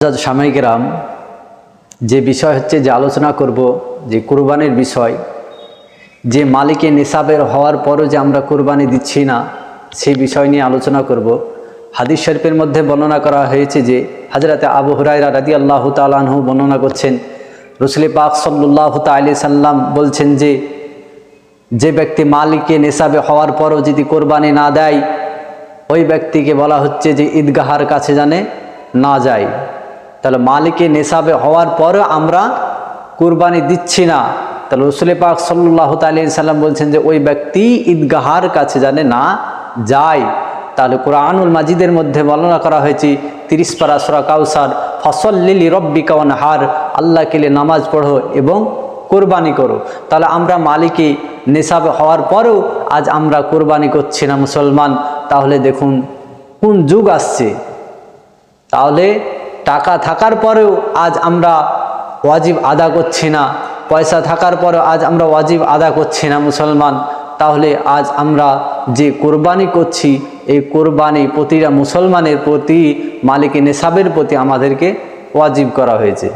সাময়িকরাম যে বিষয় হচ্ছে যে আলোচনা করব যে কুরবানির বিষয়, যে মালিকে নিসাবের হওয়ার পরও যে আমরা কুরবানি দিচ্ছি না সেই বিষয় নিয়ে আলোচনা করব। হাদিস শরীফের মধ্যে বর্ণনা করা হয়েছে যে হযরতে আবু হুরায়রা রাদিয়াল্লাহু তাআলা আনহু বর্ণনা করছেন, রাসূল পাক সাল্লাল্লাহু তাআলা সাল্লাম বলছেন যে ব্যক্তি মালিকে নিসাবে হওয়ার পরও যদি কুরবানি না দেয় ওই ব্যক্তিকে বলা হচ্ছে যে ঈদগাহার কাছে জানে না যায়। তাহলে মালিকে নিসাবে হওয়ার পরও আমরা কুরবানি দিচ্ছি না, তাহলে রাসূল পাক সাল্লাল্লাহু তাআলা সাল্লাম বলছেন যে ওই ব্যক্তি ঈদগাহার কাছে জানে না যায়। তাহলে কুরআনুল মাজিদের মধ্যে বর্ণনা করা হয়েছে 30 পারা সূরা কাউসার, ফাসাল্লি লিরাব্বিকা ওয়ানহার, আল্লাহকে নিয়ে নামাজ পড়ো এবং কুরবানি করো। তাহলে আমরা মালিকে নিসাব হওয়ার পরেও আজ আমরা কুরবানি করছি না মুসলমান, তাহলে দেখুন কোন যুগ আসছে। তাহলে টাকা থাকার পরেও আজ আমরা ওয়াজিব আদা করছি না, পয়সা থাকার পরেও আজ আমরা ওয়াজিব আদা করছি না মুসলমান। তাহলে আজ আমরা যে কোরবানি করছি এই কোরবানি প্রতিটা মুসলমানের প্রতি মালিকে নিসাবের প্রতি আমাদেরকে ওয়াজিব করা হয়েছে।